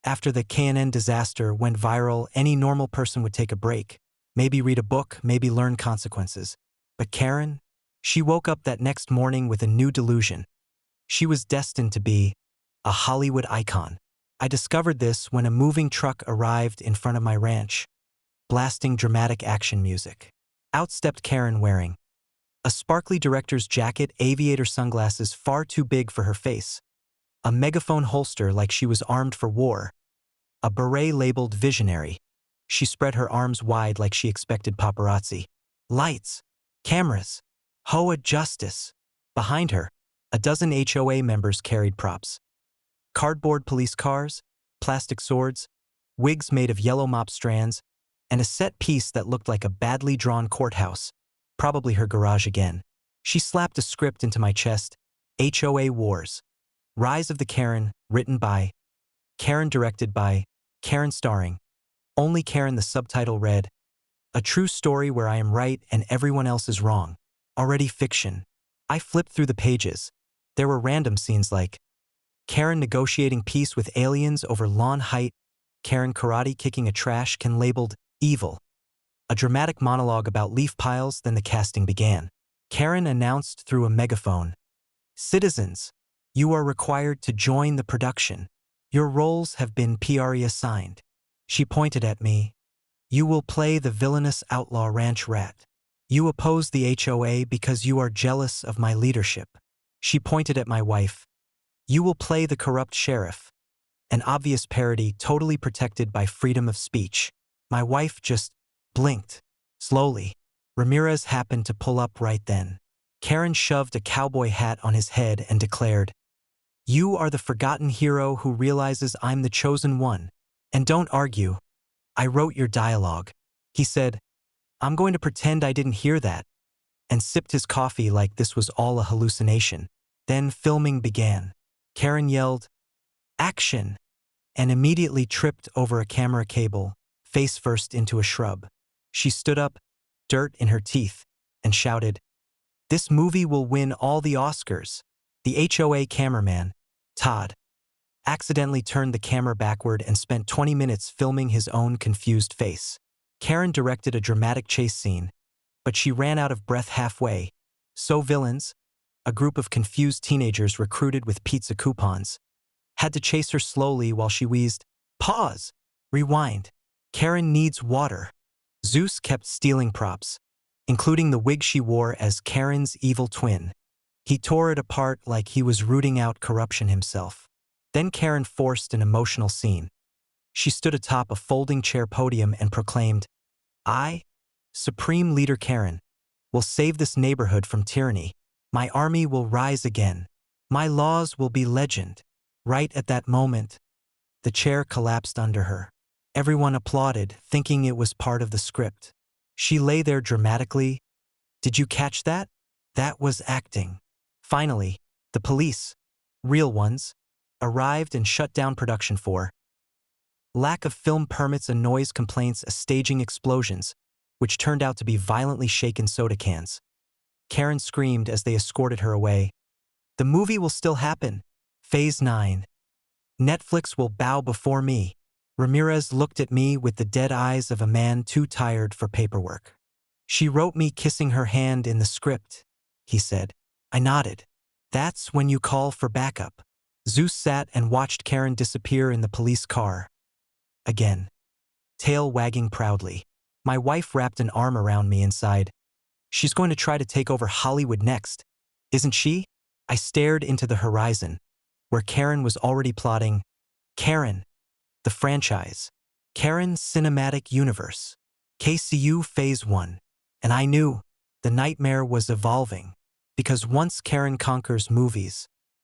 After the KNN disaster went viral, any normal person would take a break. Maybe read a book, maybe learn consequences. But Karen? She woke up that next morning with a new delusion. She was destined to be a Hollywood icon. I discovered this when a moving truck arrived in front of my ranch, blasting dramatic action music. Out stepped Karen wearing a sparkly director's jacket, aviator sunglasses far too big for her face, a megaphone holster like she was armed for war, a beret labeled visionary. She spread her arms wide like she expected paparazzi. Lights, cameras, HOA justice. Behind her, a dozen HOA members carried props. Cardboard police cars, plastic swords, wigs made of yellow mop strands, and a set piece that looked like a badly drawn courthouse, probably her garage again. She slapped a script into my chest, HOA Wars. Rise of the Karen, written by Karen, directed by Karen, starring only Karen. The subtitle read, "A true story where I am right and everyone else is wrong." Already fiction. I flipped through the pages. There were random scenes like Karen negotiating peace with aliens over lawn height, Karen karate kicking a trash can labeled evil, a dramatic monologue about leaf piles. Then the casting began. Karen announced through a megaphone, "Citizens, you are required to join the production. Your roles have been pre-assigned." She pointed at me. "You will play the villainous outlaw ranch rat. You oppose the HOA because you are jealous of my leadership." She pointed at my wife. "You will play the corrupt sheriff." An obvious parody, totally protected by freedom of speech. My wife just blinked. Slowly, Ramirez happened to pull up right then. Karen shoved a cowboy hat on his head and declared, "You are the forgotten hero who realizes I'm the chosen one. And don't argue. I wrote your dialogue." He said, "I'm going to pretend I didn't hear that," and sipped his coffee like this was all a hallucination. Then filming began. Karen yelled, "Action!" and immediately tripped over a camera cable, face first into a shrub. She stood up, dirt in her teeth, and shouted, "This movie will win all the Oscars." The HOA cameraman, Todd, accidentally turned the camera backward and spent 20 minutes filming his own confused face. Karen directed a dramatic chase scene, but she ran out of breath halfway. So villains, a group of confused teenagers recruited with pizza coupons, had to chase her slowly while she wheezed, "Pause! Rewind. Karen needs water." Zeus kept stealing props, including the wig she wore as Karen's evil twin. He tore it apart like he was rooting out corruption himself. Then Karen forced an emotional scene. She stood atop a folding chair podium and proclaimed, "I, Supreme Leader Karen, will save this neighborhood from tyranny. My army will rise again. My laws will be legend." Right at that moment, the chair collapsed under her. Everyone applauded, thinking it was part of the script. She lay there dramatically. "Did you catch that? That was acting." Finally, the police, real ones, arrived and shut down production for lack of film permits, and noise complaints, staging explosions, which turned out to be violently shaken soda cans. Karen screamed as they escorted her away. "The movie will still happen. Phase 9. Netflix will bow before me." Ramirez looked at me with the dead eyes of a man too tired for paperwork. "She wrote me kissing her hand in the script," he said. I nodded. "That's when you call for backup." Zeus sat and watched Karen disappear in the police car. Again, tail wagging proudly. My wife wrapped an arm around me and sighed. "She's going to try to take over Hollywood next, isn't she?" I stared into the horizon, where Karen was already plotting Karen, the franchise, Karen Cinematic Universe, KCU Phase 1. And I knew the nightmare was evolving, because once Karen conquers movies,